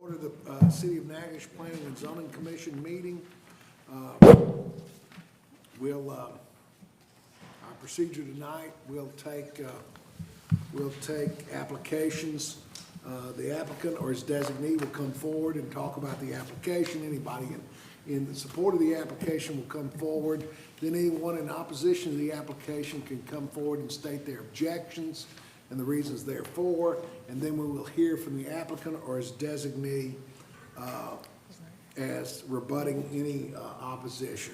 Order the City of Natchitoches Planning and Zoning Commission meeting. Our procedure tonight, we'll take applications. The applicant or his designee will come forward and talk about the application. Anybody in support of the application will come forward. Then anyone in opposition to the application can come forward and state their objections and the reasons therefore, and then we will hear from the applicant or his designee as rebutting any opposition.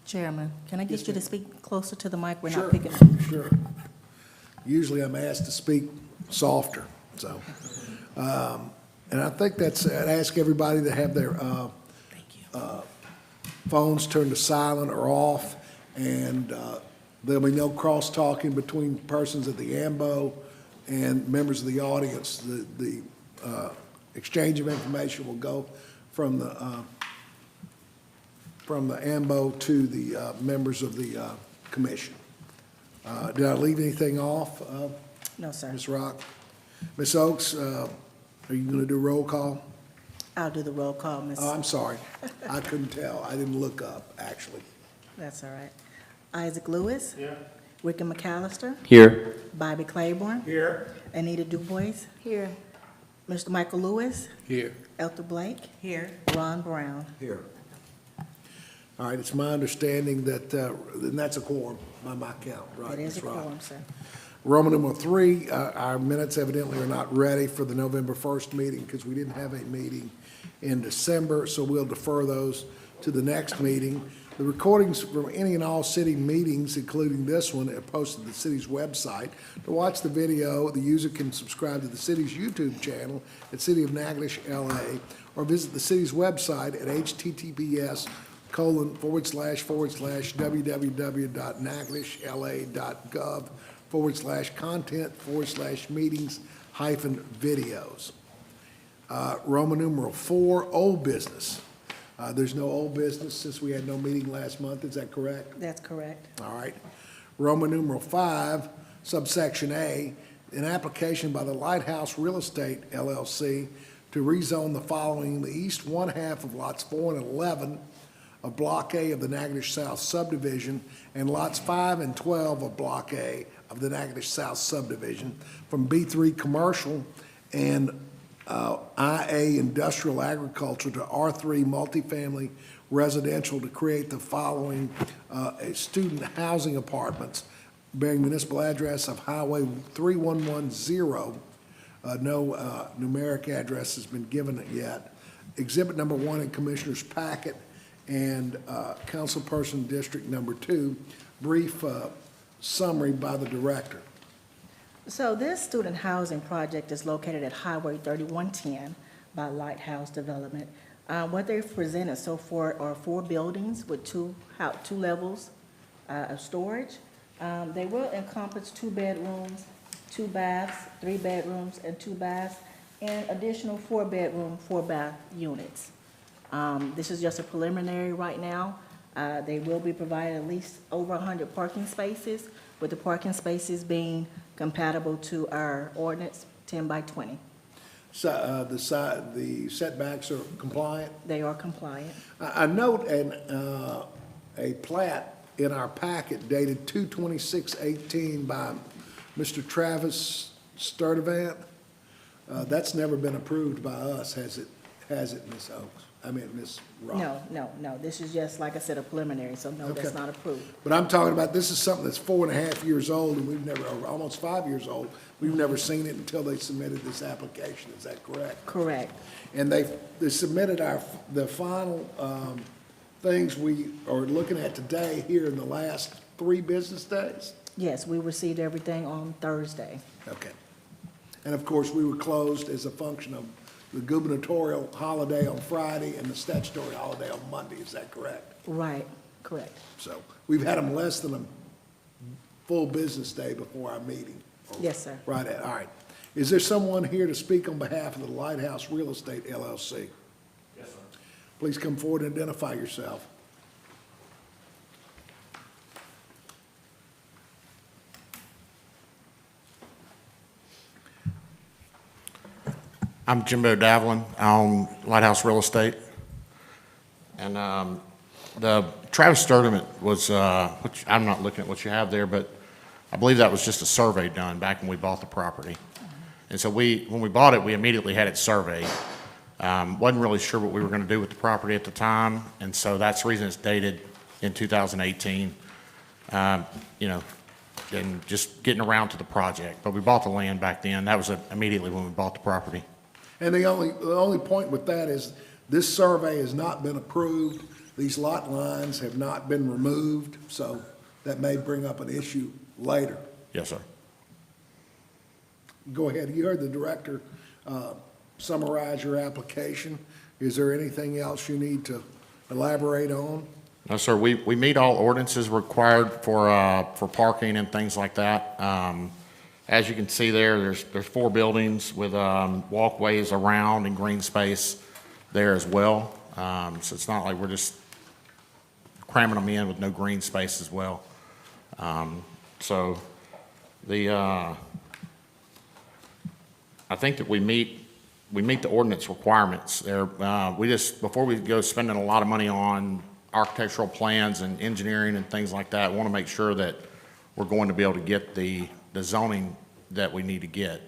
Chairman, can I get you to speak closer to the mic? We're Sure, not picking up. Sure. Usually I'm asked to speak softer, so. And I think I'd ask everybody to have their phones turned to silent or off, and there'll be no cross-talking between persons at the AMBO and members of the audience. The exchange of information will go from the AMBO to the members of the commission. Did I leave anything off, No, sir. Ms. Rock? Ms. Oakes, are you going to do roll call? I'll do the roll call, Miss. Oh, I'm sorry. I couldn't tell. I didn't look up, actually. That's all right. Isaac Lewis. Here. Ricky McAllister. Here. Bobby Claiborne. Here. Anita DuBois. Here. Mr. Michael Lewis. Here. Elder Blake. Here. Ron Brown. Here. All right, it's my understanding that, and that's a quorum by my count, right? That is a Ms. Rock? quorum, sir. Roman numeral 3, our minutes evidently are not ready for the November 1st meeting because we didn't have a meeting in December, so we'll defer those to the next meeting. The recordings from any and all city meetings, including this one, are posted to the city's website. To watch the video, the user can subscribe to the city's YouTube channel at City of Natchitoches, LA, or visit the city's website at https://www.natchitoches.la.gov/content/meetings-videos. Roman numeral 4, old business. There's no old business since we had no meeting last month, is that correct? That's correct. All right. Roman numeral 5, subsection A, an application by the Lighthouse Real Estate LLC to rezone the following: the east one half of lots 4 and 11 of Block A of the Natchitoches South subdivision and lots 5 and 12 of Block A of the Natchitoches South subdivision from B3 commercial and IA industrial agriculture to R3 multifamily residential to create the following student housing apartments bearing municipal address of Highway 3110. No numeric address has been given yet. Exhibit number 1 in Commissioner's packet, and Councilperson District number 2, brief summary by the director. So this student housing project is located at Highway 3110 by Lighthouse Development. What they've presented so far are 4 buildings with two levels of storage. They will encompass 2 bedrooms, 2 baths, 3 bedrooms, and 2 baths, and additional 4-bedroom, 4-bath units. This is just a preliminary right now. They will be providing at least over 100 parking spaces, with the parking spaces being compatible to our ordinance 10 by 20. So the setbacks are compliant. They are compliant. I note a plat in our packet dated 2/26/18 by Mr. Travis Sturdivant. That's never been approved by us, has it, Ms. Oakes? I mean, Ms. Rock? No. This is just, like I said, a preliminary, so no, that's Okay. not approved. But I'm talking about, this is something that's 4.5 years old, and we've never, or almost 5 years old. We've never seen it until they submitted this application. Is that correct? Correct. And they submitted the final things we are looking at today here in the last 3 business days? Yes, we received everything on Thursday. Okay. And of course, we were closed as a function of the gubernatorial holiday on Friday and the statutory holiday on Monday. Is that correct? Right, correct. So we've had them less than a full business day before our meeting. Yes, sir. Right at, all right. Is there someone here to speak on behalf of the Lighthouse Real Estate LLC? Yes, sir. Please come forward and identify yourself. I'm Jimbo Davlin. I own Lighthouse Real Estate. And the Travis Sturdivant was, which I'm not looking at what you have there, but I believe that was just a survey done back when we bought the property. And so when we bought it, we immediately had it surveyed. Wasn't really sure what we were going to do with the property at the time, and so that's the reason it's dated in 2018. You know, and just getting around to the project. But we bought the land back then. That was immediately when we bought the property. And the only point with that is this survey has not been approved. These lot lines have not been removed, so that may bring up an issue later. Yes, sir. Go ahead. You heard the director summarize your application. Is there anything else you need to elaborate on? No, sir. We meet all ordinances required for parking and things like that. As you can see there's 4 buildings with walkways around and green space there as well. So it's not like we're just cramming them in with no green space as well. So I think that we meet the ordinance requirements there. Before we go spending a lot of money on architectural plans and engineering and things like that, we want to make sure that we're going to be able to get the zoning that we need to get.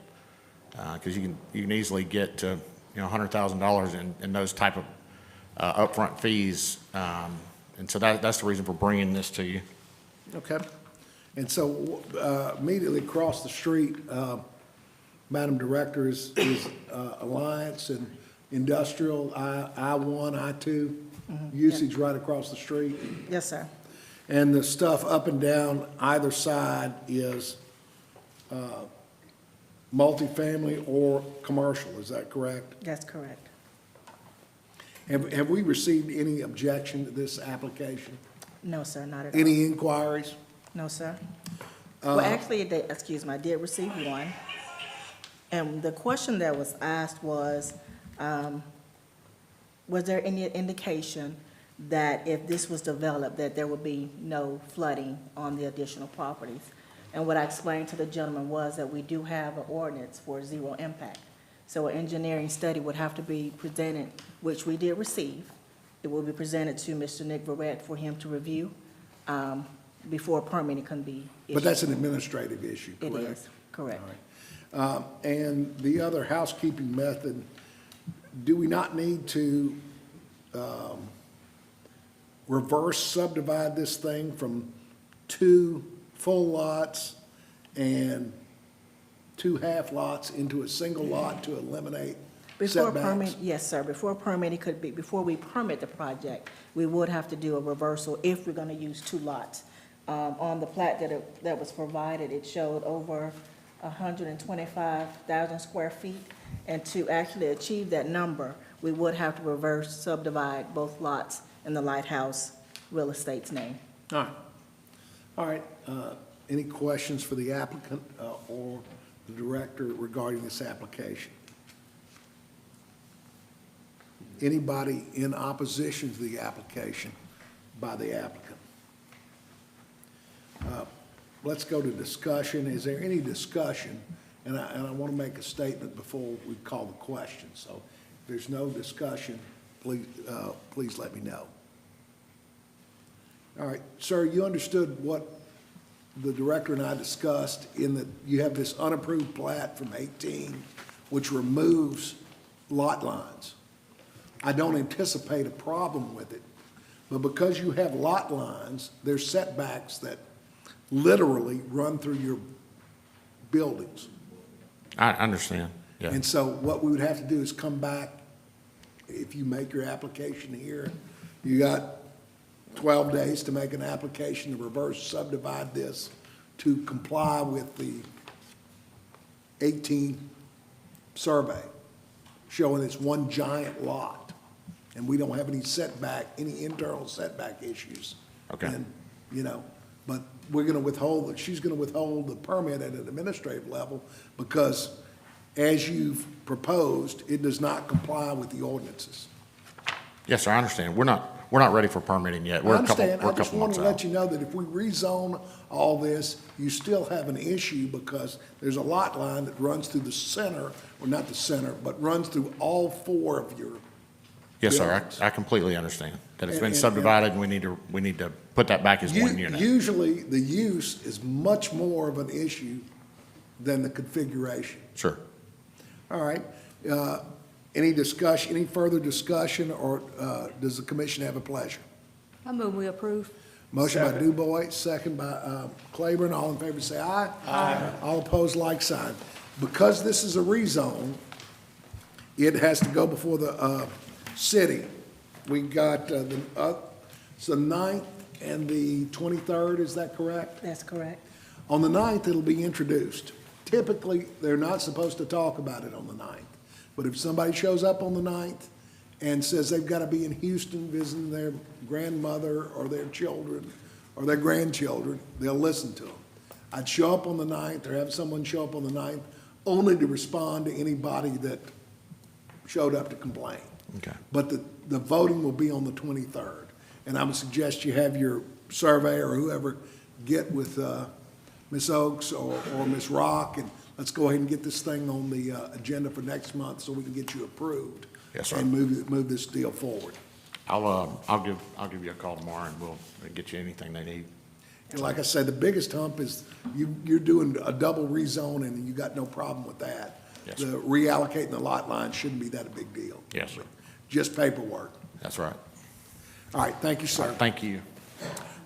Because you can easily get to, $100,000 in those type of upfront fees. And so that's the reason for bringing this to you. Okay. And so immediately across the street, Madam Director, is Alliance and Industrial, I-1, I-2, usage right across the street. Yes, sir. And the stuff up and down either side is multifamily or commercial, is that correct? That's correct. Have we received any objection to this application? No, sir, not at all. Any inquiries? No, sir. Well, actually, I did receive one. And the question that was asked was there any indication that if this was developed, that there would be no flooding on the additional properties? And what I explained to the gentleman was that we do have an ordinance for zero impact. So an engineering study would have to be presented, which we did receive. It will be presented to Mr. Nick Verrett for him to review before permitting can be issued. But that's an administrative issue, It correct? is, correct. All right. And the other housekeeping method, do we not need to reverse subdivide this thing from 2 full lots and 2 half lots into a single lot to eliminate setbacks? Yes, sir. Before we permit the project, we would have to do a reversal if we're going to use 2 lots. On the plat that was provided, it showed over 125,000 square feet. And to actually achieve that number, we would have to reverse subdivide both lots in the Lighthouse Real Estate's name. All right. All right. Any questions for the applicant or the director regarding this application? Anybody in opposition to the application by the applicant? Let's go to discussion. Is there any discussion? And I want to make a statement before we call the question. So if there's no discussion, please let me know. All right, sir, you understood what the director and I discussed in that you have this unapproved plat from 18, which removes lot lines. I don't anticipate a problem with it, but because you have lot lines, there's setbacks that literally run through your buildings. I understand. Yeah. And so what we would have to do is come back, if you make your application here, you got 12 days to make an application to reverse subdivide this to comply with the 18 survey, showing it's one giant lot. And we don't have any any internal setback issues. Okay. And, but we're going to withhold, she's going to withhold the permit at an administrative level because as you've proposed, it does not comply with the ordinances. Yes, sir, I understand. We're not we're not ready for permitting yet. I We're a couple, understand, we're I a just couple want months to let out. you know that if we rezone all this, you still have an issue because there's a lot line that runs through the center, or not the center, but runs through all four of your Yes, sir, buildings. I completely understand that it's been And- subdivided and we need to put that back as one unit. Usually, the use is much more of an issue than the configuration. Sure. All right. Any discussion, any further discussion, or does the commission have a pleasure? I move we approve. Motion by DuBois, second by Claiborne. All in favor say aye. Aye. All opposed, like sign. Because this is a rezone, it has to go before the city. We got it's the 9th and the 23rd, is that correct? That's correct. On the 9th, it'll be introduced. Typically, they're not supposed to talk about it on the 9th. But if somebody shows up on the 9th and says they've got to be in Houston visiting their grandmother or their children or their grandchildren, they'll listen to them. I'd show up on the 9th or have someone show up on the 9th only to respond to anybody that showed up to complain. Okay. But the voting will be on the 23rd. And I would suggest you have your surveyor or whoever get with Ms. Oaks or Ms. Rock, and let's go ahead and get this thing on the agenda for next month so we can get you approved. Yes, sir. And move this deal forward. I'll give you a call tomorrow and we'll get you anything they need. And like I said, the biggest hump is you're doing a double rezoning and you got no problem with that. Yes, The sir. reallocating the lot line shouldn't be that a big deal. Yes, sir. Just paperwork. That's right. All right, thank you, sir. Thank you.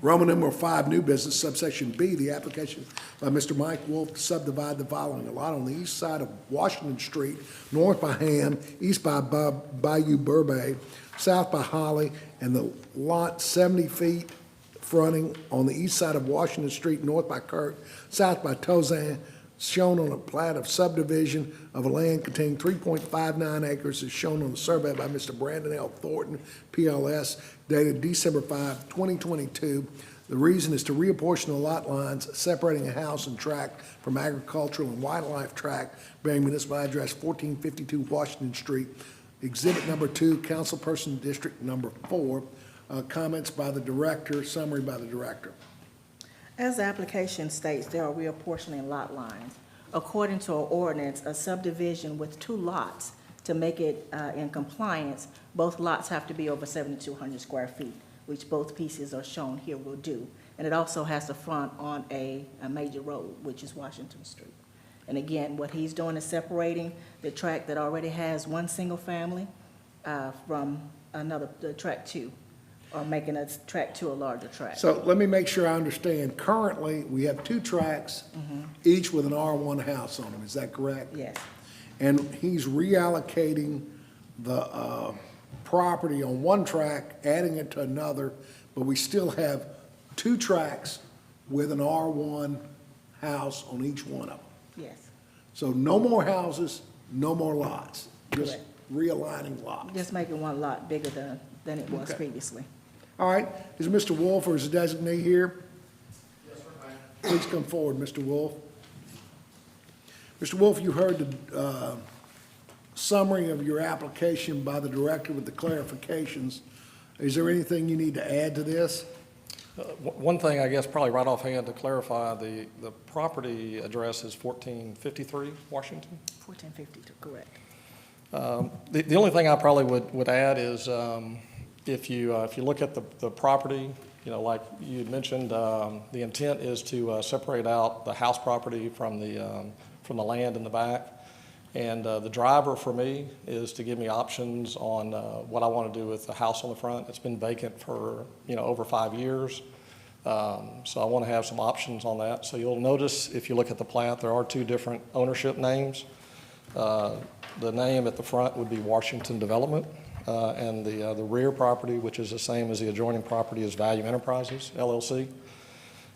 Roman numeral 5, new business, subsection B, the application by Mr. Mike Wolf to subdivide the following: a lot on the east side of Washington Street, north by Ham, east by Bayou Burbay, south by Holly, and the lot 70 feet fronting on the east side of Washington Street, north by Kirk, south by Tozan, shown on a plat of subdivision of a land containing 3.59 acres, is shown on the survey by Mr. Brandon L. Thornton, PLS, dated December 5, 2022. The reason is to reapportion the lot lines, separating a house and tract from agricultural and wildlife tract bearing municipal address 1452 Washington Street. Exhibit number 2, councilperson district number 4. Comments by the director, summary by the director. As the application states, there are reapportioning lot lines. According to our ordinance, a subdivision with 2 lots, to make it in compliance, both lots have to be over 7,200 square feet, which both pieces are shown here will do. And it also has to front on a major road, which is Washington Street. And again, what he's doing is separating the tract that already has one single family from the tract 2, or making a tract 2 a larger tract. So let me make sure I understand. Currently, we have 2 tracts, each with an R1 house on them. Is that correct? Yes, And he's reallocating the property on one tract, adding it to another, but we still have 2 tracts with an R1 house on each one of them. yes. So no more houses, no more lots, just Correct. realigning lots. Just making one lot bigger than it was Okay. previously. All right, is Mr. Wolf or is the designee here? Yes, sir. Please come forward, Mr. Wolf. Mr. Wolf, you heard the summary of your application by the director with the clarifications. Is there anything you need to add to this? One thing, I guess, probably right offhand to clarify, the property address is 1453 Washington. 1452, correct. The only thing I probably would add is, if you look at the property, like you had mentioned, the intent is to separate out the house property from the land in the back. And the driver for me is to give me options on what I want to do with the house on the front. It's been vacant for, over 5 years. So I want to have some options on that. So you'll notice if you look at the plat, there are 2 different ownership names. The name at the front would be Washington Development, and the rear property, which is the same as the adjoining property, is Value Enterprises, LLC.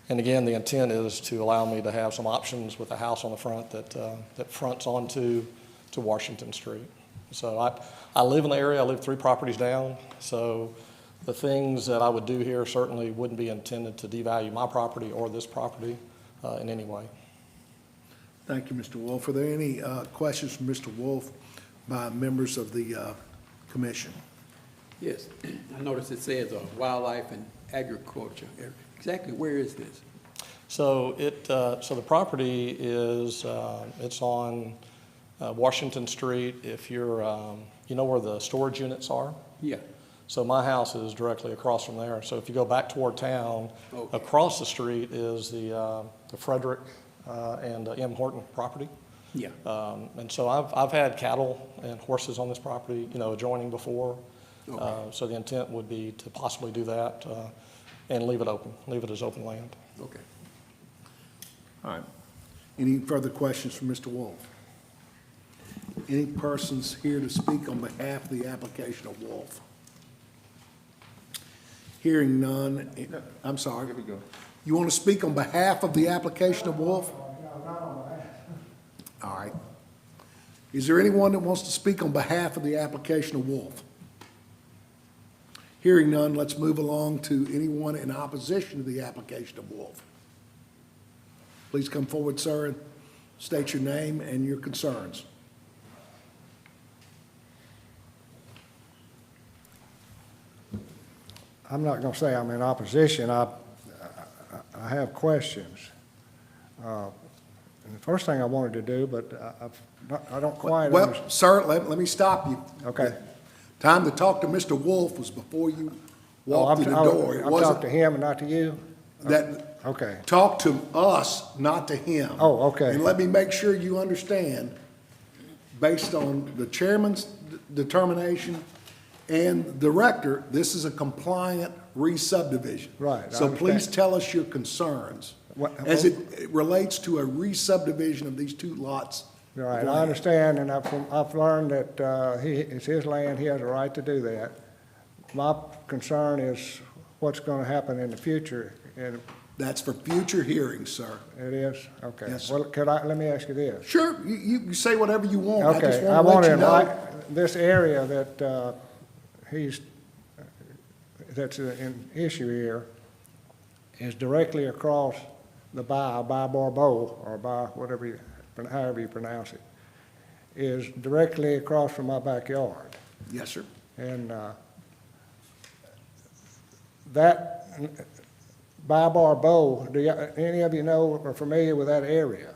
And again, the intent is to allow me to have some options with the house on the front that fronts onto Washington Street. So I live in the area. I live 3 properties down. So the things that I would do here certainly wouldn't be intended to devalue my property or this property in any way. Thank you, Mr. Wolf. Are there any questions from Mr. Wolf by members of the commission? Yes, I noticed it says wildlife and agriculture. Exactly where is this? So so the property is, it's on Washington Street. If you're, you know where the storage units are? Yeah, So my house is directly across from there. So if you go back toward town, Okay. across the street is the Frederick and M. Horton property. yeah. And so I've had cattle and horses on this property, you know, adjoining before. Okay. So the intent would be to possibly do that and leave it open, leave it as open land. Okay. All right. Any further questions for Mr. Wolf? Any persons here to speak on behalf of the application of Wolf? Hearing none, I'm sorry. Here we go. You want to speak on behalf of the application of Wolf? All right. Is there anyone that wants to speak on behalf of the application of Wolf? Hearing none, let's move along to anyone in opposition to the application of Wolf. Please come forward, sir, and state your name and your concerns. I'm not going to say I'm in opposition. I have questions. And the first thing I wanted to do, but I don't quite Well, understand. sir, let me stop you. Okay. Time to talk to Mr. Wolf was before you Oh, walked through the door. It I'm talking to wasn't him and not to you? that, Okay. talk to us, not to him. Oh, okay. And let me make sure you understand, based on the chairman's determination and director, this is a compliant re-subdivision. Right, I So please understand. tell us your concerns as it relates to a re-subdivision of these two lots. of Right, I land. understand, and I've learned that it's his land, he has a right to do that. My concern is what's going to happen in the future, and That's for future hearings, sir. it is, okay. Yes, sir. Well, let me ask you this. Sure, you say whatever you want. I just Okay, I want want to to let you know. invite, this area that that's an issue here is directly across the by Barbeau, or by whatever you, however you pronounce it, is directly across from my backyard. Yes, sir. And that, by Barbeau, any of you know or familiar with that area?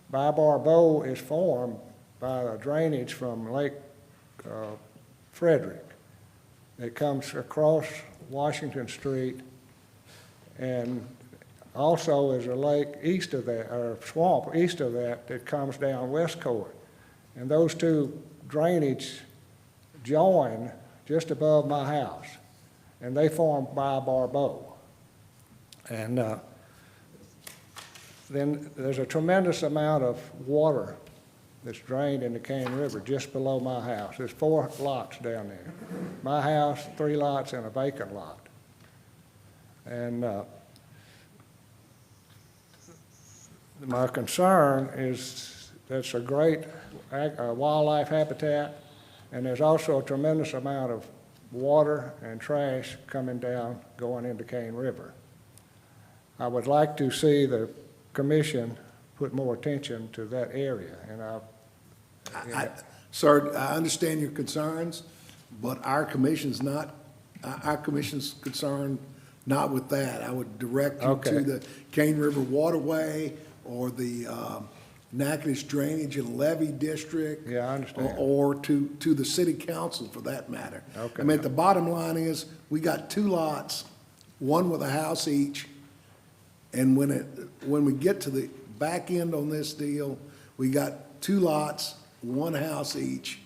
By Barbeau is formed by a drainage from Lake Frederick. It comes across Washington Street, and also is a lake east of that, or swamp east of that, that comes down West Court. And those two drainage join just above my house, and they form by Barbeau. And then there's a tremendous amount of water that's drained in the Cane River just below my house. There's 4 lots down there. My house, 3 lots, and a vacant lot. And my concern is that's a great wildlife habitat, and there's also a tremendous amount of water and trash coming down, going into Cane River. I would like to see the commission put more attention to that area, and Sir, I understand your concerns, but our commission's concerned not with that. I would direct you to Okay. the Cane River Waterway or the Natchitoches Drainage and Levee District. Yeah, I understand. Or to the city council for that matter. Okay. I mean, the bottom line is, we got 2 lots, one with a house each, and when we get to the back end on this deal, we got 2 lots, 1 house each.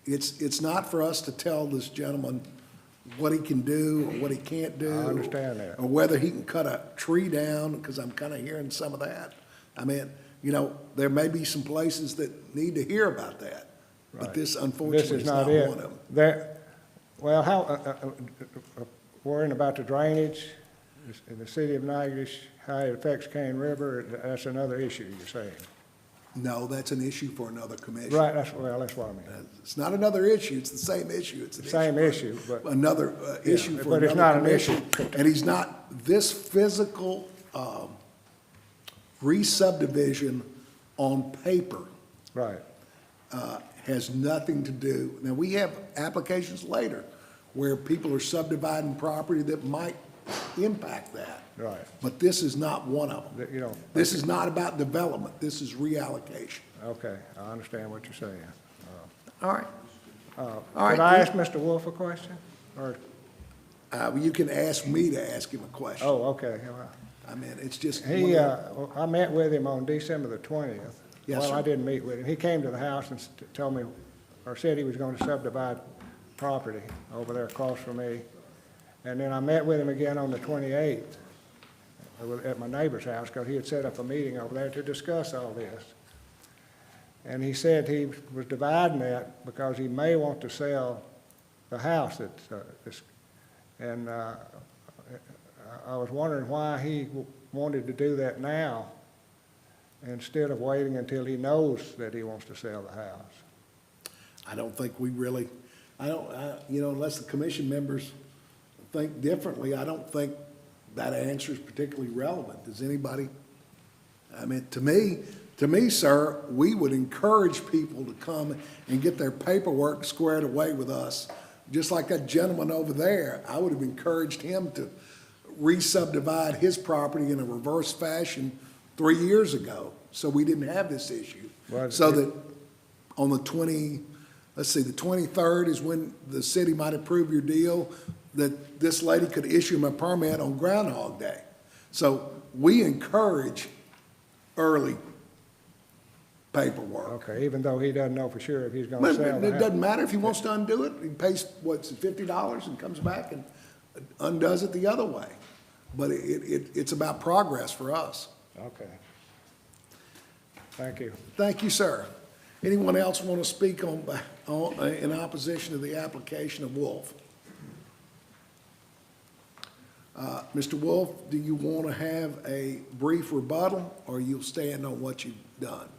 It's not for us to tell this gentleman what he can do or what he can't do. I understand that. Or whether he can cut a tree down, because I'm kind of hearing some of that. I mean, you know, there may be some places that need to hear about that, but Right. this unfortunately is not it. one of them. Well, worrying about the drainage in the city of Natchitoches, how it affects Cane River, that's another issue, you're saying? No, that's an issue for another commission. Right, that's what I mean. It's not another issue, it's the same issue. It's an Same for issue, but- Another issue for but it's another not an issue. commission. And he's not, this physical re-subdivision on paper Right, has nothing to do. Now, we have applications later where people are subdividing property that might impact that. Right. But this is not one of them. That, you know, This is not about development, this is reallocation. okay, I understand what you're saying. All right. All right. Could I ask Mr. Wolf a question? Or, You can ask me to ask him a question. oh, okay. Well, I mean, it's just. He, I met with him on December the 20th. Yes, Well, sir. I didn't meet with him. He came to the house and told me, or said he was going to subdivide property over there across from me. And then I met with him again on the 28th at my neighbor's house, because he had set up a meeting over there to discuss all this. And he said he was dividing that because he may want to sell the house and I was wondering why he wanted to do that now instead of waiting until he knows that he wants to sell the house. I don't think we really, unless the commission members think differently, I don't think that answer is particularly relevant. Does anybody? I mean, to me, sir, we would encourage people to come and get their paperwork squared away with us. Just like that gentleman over there, I would have encouraged him to re-subdivide his property in a reverse fashion 3 years ago, so we didn't have this issue. Well, So that on the 23rd is when the city might approve your deal, that this lady could issue him a permit on Groundhog Day. So we encourage early paperwork. Okay, even though he doesn't know for sure if he's going to But sell the it house. doesn't matter if he wants to undo it, he pays, what's it, $50 and comes back and undoes it the other way. But it's about progress for us. Okay. Thank you. Thank you, sir. Anyone else want to speak in opposition to the application of Wolf? Mr. Wolf, do you want to have a brief rebuttal, or you'll stand on what you've done?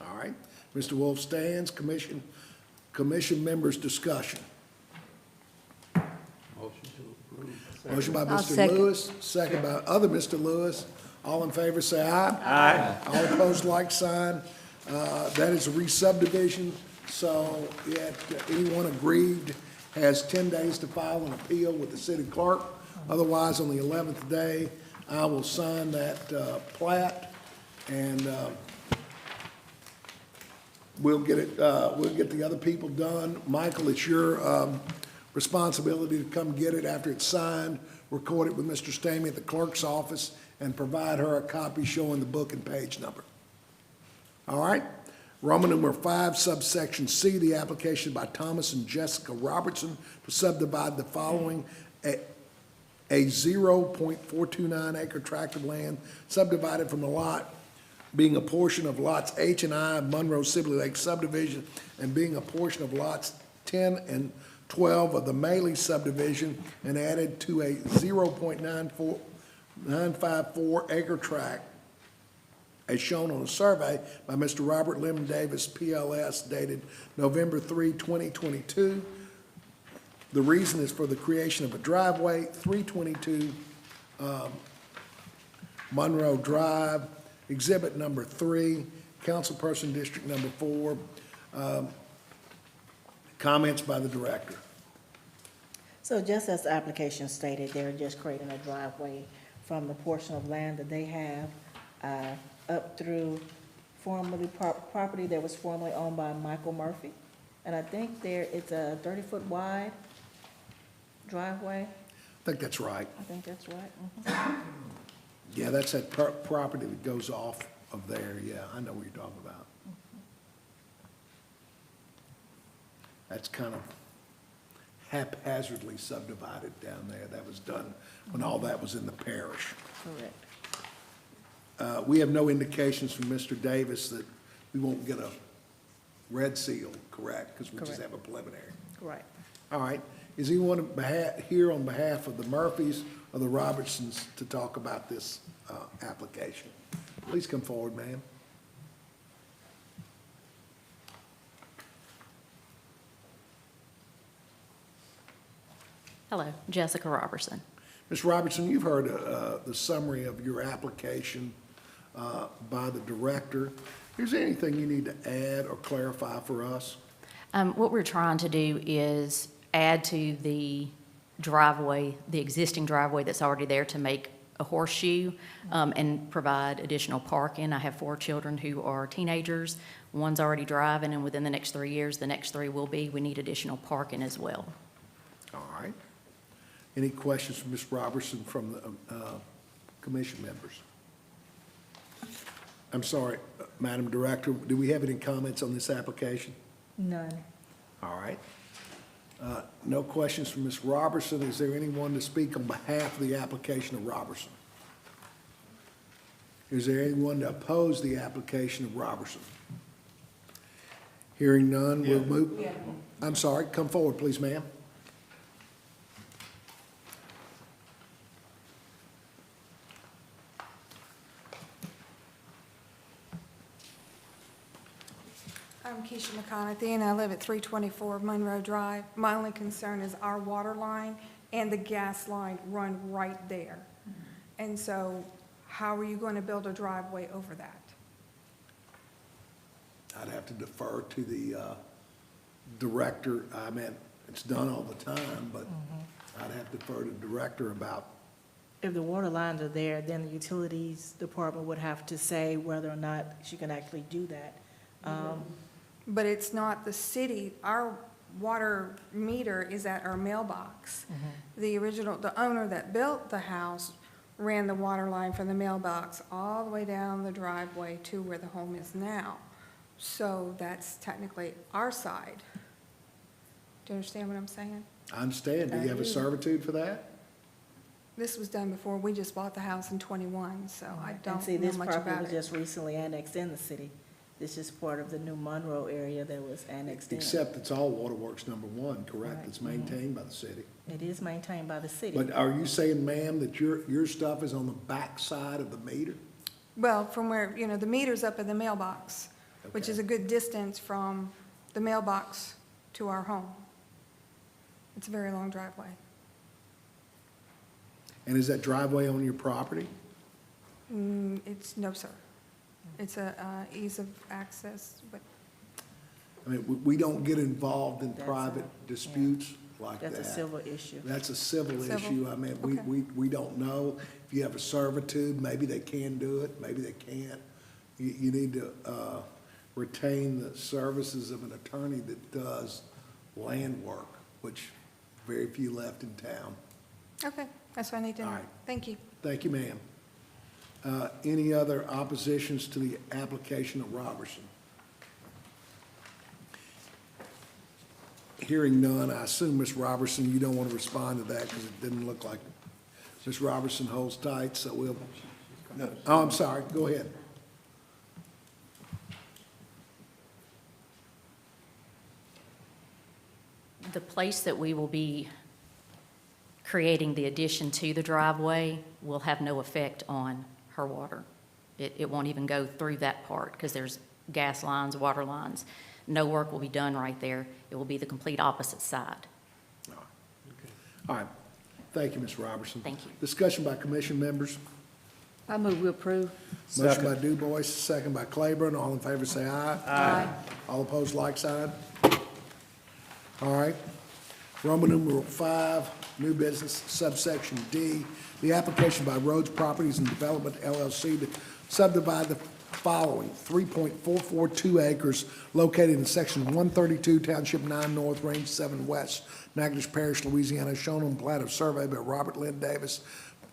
All right. Mr. Wolf stands. Commission members' discussion. Motion to approve. Motion by I'll Mr. second. Lewis, second by other Mr. Lewis. All in favor, say aye. Aye. All opposed, like sign. That is a re-subdivision, so anyone aggrieved has 10 days to file an appeal with the city clerk. Otherwise, on the 11th day, I will sign that plat, and we'll get the other people done. Michael, it's your responsibility to come get it after it's signed, record it with Mr. Stamey at the clerk's office, and provide her a copy showing the book and page number. All right? Roman numeral 5, subsection C, the application by Thomas and Jessica Robertson to subdivide the following: a 0.429 acre tract of land subdivided from a lot being a portion of lots H and I of Monroe Sibley Lake subdivision and being a portion of lots 10 and 12 of the Maley subdivision, and added to a 0.954 acre tract as shown on a survey by Mr. Robert Lemon Davis, PLS, dated November 3, 2022. The reason is for the creation of a driveway, 322 Monroe Drive, Exhibit number 3, Councilperson District number 4. Comments by the director. So just as the application stated, they're just creating a driveway from the portion of land that they have up through formerly property that was formerly owned by Michael Murphy. And I think it's a 30-foot wide driveway. I think that's right. I think that's right. Mhm. Yeah, that's that property that goes off of there. Yeah, I know what you're talking about. That's kind of haphazardly subdivided down there. That was done when all that was in the parish. Correct. We have no indications from Mr. Davis that we won't get a red seal, correct? Because we just Correct. have a preliminary. Right. All right. Is anyone here on behalf of the Murphys or the Robertsons to talk about this application? Please come forward, ma'am. Hello, Jessica Robertson. Ms. Robertson, you've heard the summary of your application by the director. Is there anything you need to add or clarify for us? What we're trying to do is add to the driveway, the existing driveway that's already there to make a horseshoe, and provide additional parking. I have 4 children who are teenagers. One's already driving, and within the next 3 years, the next 3 will be. We need additional parking as well. All right. Any questions for Ms. Robertson from the commission members? I'm sorry, Madam Director, do we have any comments on this application? None. All right. No questions from Ms. Robertson. Is there anyone to speak on behalf of the application of Robertson? Is there anyone to oppose the application of Robertson? Hearing none, we'll move. I'm sorry, come forward, please, ma'am. I'm Keisha McConaughey, and I live at 324 Monroe Drive. My only concern is our water line and the gas line run right there. And so how are you going to build a driveway over that? I'd have to defer to the director. I mean, it's done all the time, but I'd have to defer to the director about, If the water lines are there, then the utilities department would have to say whether or not she can actually do that. But it's not the city, our water meter is at our mailbox. The owner that built the house ran the water line from the mailbox all the way down the driveway to where the home is now. So that's technically our side. Do you understand what I'm saying? I understand. Do you have a servitude for that? This was done before we just bought the house in '21, so I And don't see, know this much property about was it. just recently annexed in the city. This is part of the new Monroe area that was annexed in. Except it's all Waterworks number 1, correct? Right. It's maintained by the city. It is maintained by the city. But are you saying, ma'am, that your stuff is on the back side of the meter? Well, from where, the meter's up in the mailbox, which Okay. is a good distance from the mailbox to our home. It's a very long driveway. And is that driveway on your property? No, sir. It's a ease of access, but I mean, we don't get involved in That's private disputes like that. That's a civil issue. That's a civil Civil? issue. I mean, Okay. we don't know. If you have a servitude, maybe they can do it, maybe they can't. You need to retain the services of an attorney that does land work, which very few left in town. okay, that's what I need to All know. right. Thank you. Thank you, ma'am. Any other oppositions to the application of Robertson? Hearing none, I assume, Ms. Robertson, you don't want to respond to that because it didn't look like Ms. Robertson holds tight, so we'll, oh, I'm sorry, go ahead. The place that we will be creating the addition to the driveway will have no effect on her water. It won't even go through that part because there's gas lines, water lines. No work will be done right there. It will be the complete opposite side. All right. Thank you, Ms. Robertson. Thank you. Discussion by commission members. I move we approve. Motion by DuBois, second by Claiborne. All in favor, say aye. Aye. All opposed, like sign. All right. Roman numeral 5, new business, subsection D, the application by Rhodes Properties and Development LLC to subdivide the following: 3.442 acres located in section 132, Township 9 North, Range 7 West, Natchitoches Parish, Louisiana, shown on plat of survey by Robert Lynn Davis,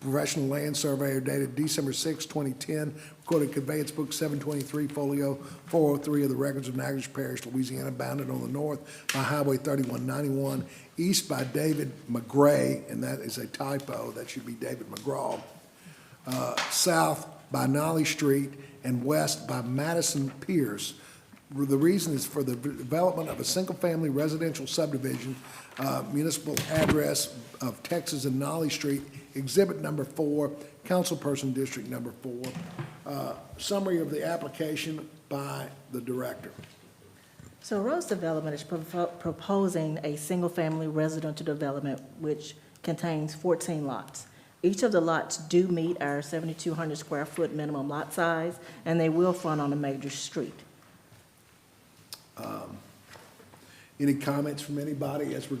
professional land surveyor, dated December 6, 2010, recorded conveyance book 723, folio 403 of the records of Natchitoches Parish, Louisiana, bounded on the north by Highway 3191, east by David McGray, and that is a typo, that should be David McGraw, south by Nolly Street, and west by Madison Pierce. The reason is for the development of a single-family residential subdivision, municipal address of Texas and Nolly Street, exhibit number 4, councilperson district number 4. Summary of the application by the director. So Rose Development is proposing a single-family residential development which contains 14 lots. Each of the lots do meet our 7,200 square foot minimum lot size, and they will front on a major street. Any comments from anybody as we're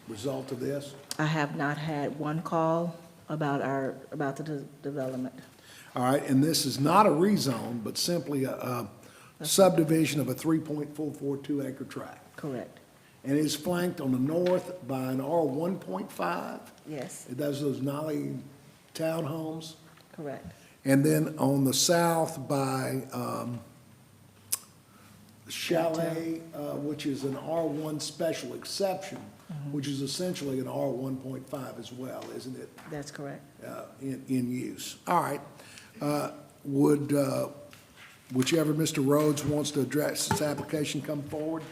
result of this? I have not had one call about the development. All right, and this is not a rezone, but simply a subdivision of a 3.442 acre tract. Correct. And it is flanked on the north by an R 1.5. Yes, It does those Nolly townhomes. correct. And then on the south by Chalet, which is an R1 special exception, which is essentially an R 1.5 as well, isn't it, That's correct. in use? All right. Would whichever Mr. Rhodes wants to address this application come forward?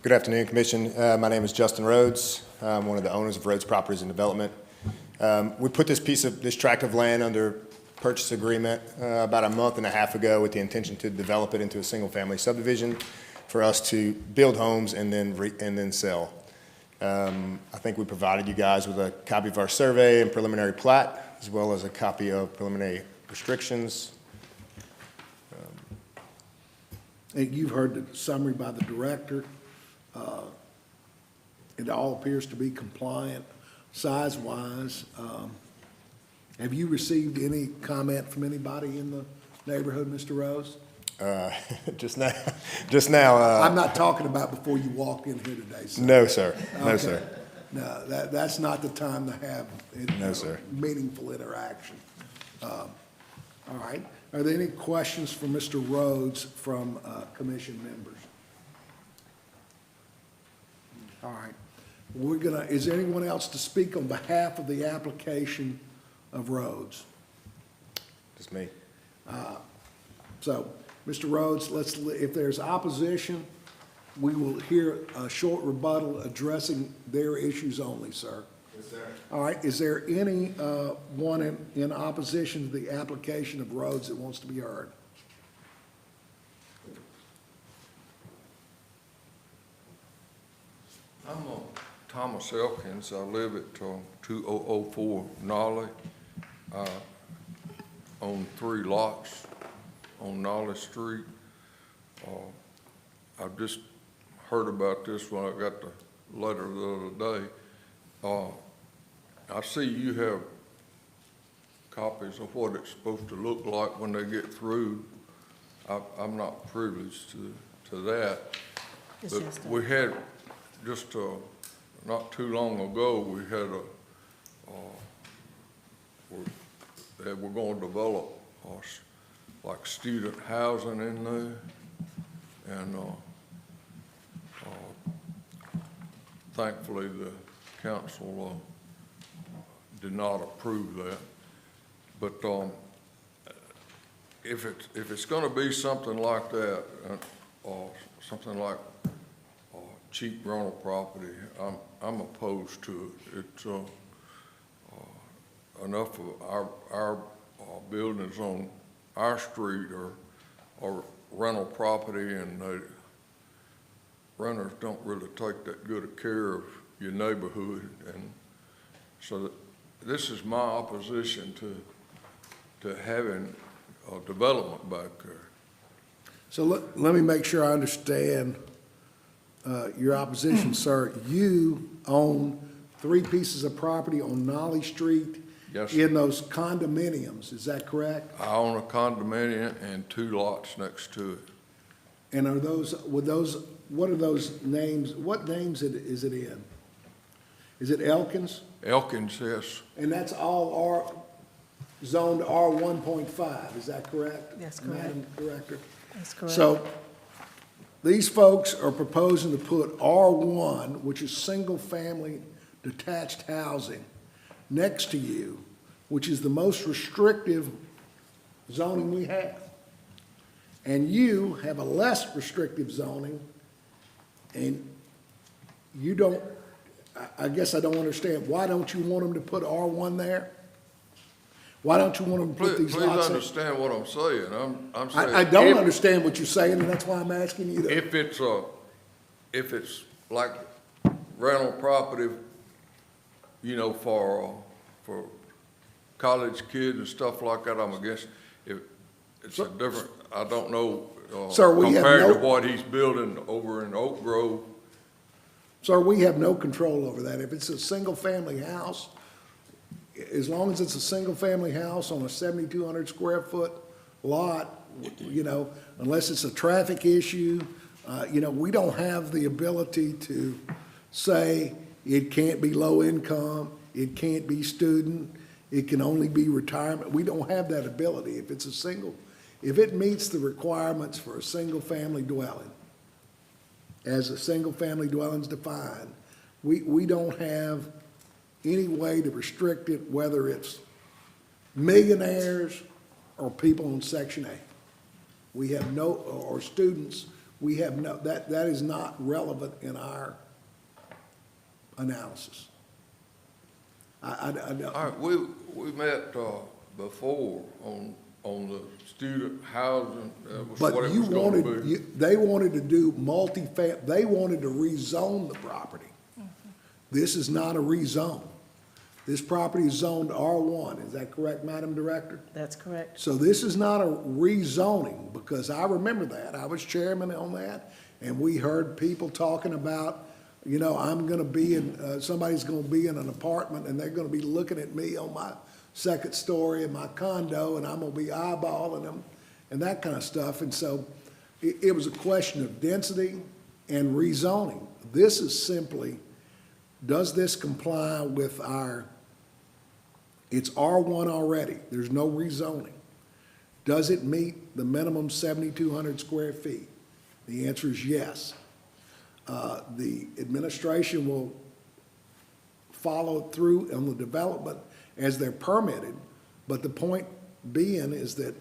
Good afternoon, Commission. My name is Justin Rhodes. I'm one of the owners of Rhodes Properties and Development. We put this tract of land under purchase agreement about a month and a half ago with the intention to develop it into a single-family subdivision for us to build homes and then sell. I think we provided you guys with a copy of our survey and preliminary plat, as well as a copy of preliminary restrictions. And you've heard the summary by the director. It all appears to be compliant size-wise. Have you received any comment from anybody in the neighborhood, Mr. Rose? Just now. I'm not talking about before you walked in here today, sir. No, sir. No, Okay. sir. No, that's not the time to have No, sir. meaningful interaction. All right. Are there any questions for Mr. Rhodes from commission members? All right. Is there anyone else to speak on behalf of the application of Rhodes? Just me. So, Mr. Rhodes, if there's opposition, we will hear a short rebuttal addressing their issues only, sir. Yes, sir. All right, is there any one in opposition to the application of Rhodes that wants to be heard? I'm Thomas Elkins. I live at 2004 Nolly. Own 3 lots on Nolly Street. I just heard about this when I got the letter the other day. I see you have copies of what it's supposed to look like when they get through. I'm not privileged to that. It's But just we had, just not too long ago, we had that we're going to develop like student housing in there. And thankfully, the council did not approve that. But if it's going to be something like that, something like cheap rental property, I'm opposed to it. It's enough of our buildings on our street are rental property, and the renters don't really take that good a care of your neighborhood, and so this is my opposition to having a development back there. So let me make sure I understand your opposition, sir. You own 3 pieces of property on Nolly Street? Yes, sir. In those condominiums, is that correct? I own a condominium and 2 lots next to it. And what are those names, what names is it in? Is it Elkins? Elkins, yes. And that's all zoned R 1.5, is that correct? That's correct. Madam Director? That's correct. So these folks are proposing to put R1, which is single-family detached housing, next to you, which is the most restrictive zoning we have. And you have a less restrictive zoning, and you don't, I guess I don't understand, why don't you want them to put R1 there? Why don't you want them to put these Please lots in? understand what I'm saying. I'm saying. I don't if- understand what you're saying, and that's why I'm asking you to. If it's like rental property, for college kids and stuff like that, I'm against. it's a different, I don't know, Sir, we have compared to no- what he's building over in Oak Grove. Sir, we have no control over that. If it's a single-family house, as long as it's a single-family house on a 7,200 square foot lot, you know, unless it's a traffic issue, you know, we don't have the ability to say it can't be low income, it can't be student, it can only be retirement. We don't have that ability. If it meets the requirements for a single-family dwelling, as a single-family dwelling's defined, we don't have any way to restrict it, whether it's millionaires or people in Section 8. We have no, or students, we have no, that is not relevant in our analysis. I don't. All right, we met, before on the student housing, that was what But it you was gonna be. wanted, they wanted to do they wanted to rezone the property. This is not a rezone. This property is zoned R1, is that correct, Madam Director? That's correct. So this is not a rezoning, because I remember that, I was chairman on that, and we heard people talking about, you know, I'm gonna be in, somebody's gonna be in an apartment, and they're gonna be looking at me on my second story in my condo, and I'm gonna be eyeballing them, and that kind of stuff, and so it was a question of density and rezoning. This is simply, does this comply with it's R1 already, there's no rezoning. Does it meet the minimum 7,200 square feet? The answer is yes. The administration will follow through on the development as they're permitted, but the point being is that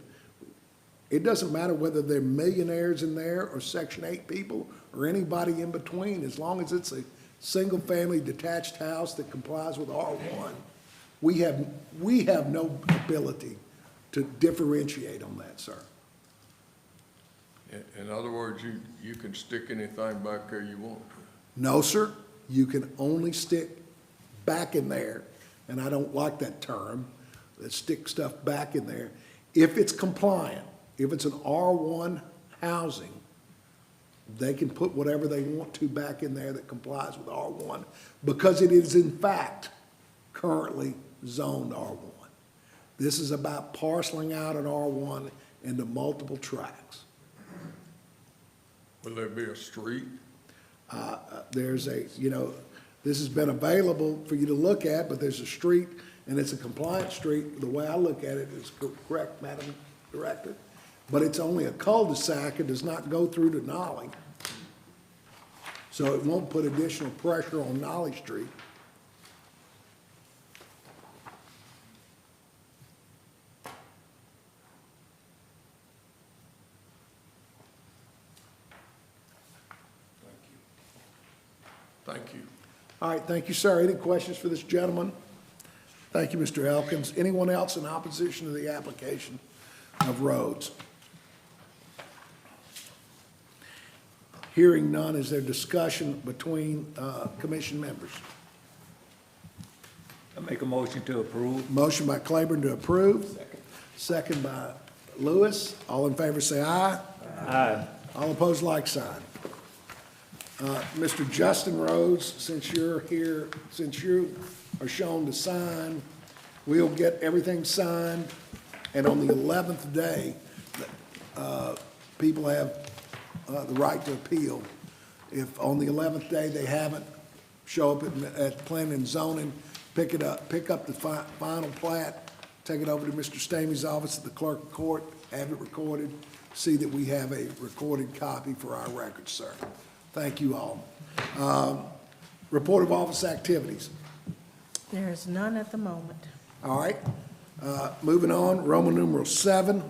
it doesn't matter whether they're millionaires in there or Section 8 people or anybody in between, as long as it's a single-family detached house that complies with R1. We have no ability to differentiate on that, sir. In other words, you can stick anything back there you want to. No, sir, you can only stick back in there, and I don't like that term, that stick stuff back in there, if it's compliant. If it's an R1 housing, they can put whatever they want to back in there that complies with R1, because it is in fact currently zoned R1. This is about parceling out an R1 into multiple tracts. Will there be a street? There's this has been available for you to look at, but there's a street, and it's a compliant street. The way I look at it is correct, Madam Director. But it's only a cul-de-sac. It does not go through to Nolly. So it won't put additional pressure on Nolly Street. Thank you. All right, thank you, sir. Any questions for this gentleman? Thank you, Mr. Elkins. Anyone else in opposition to the application of roads? Hearing none, is there discussion between commission members? I make a motion to approve. Motion by Claiborne to approve. Second by Lewis. All in favor say aye. Aye. All opposed, like sign. Mr. Justin Rhodes, since you're here, since you are shown to sign, we'll get everything signed, and on the 11th day, people have the right to appeal. If on the 11th day they haven't, show up at planning and zoning, pick up the final plat, take it over to Mr. Stamey's office at the clerk of court, have it recorded, see that we have a recorded copy for our records, sir. Thank you all. Report of office activities. There is none at the moment. All right. Moving on, Roman numeral 7.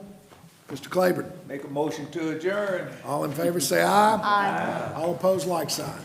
Mr. Claiborne. Make a motion to adjourn. All in favor say aye. Aye. All opposed, like sign.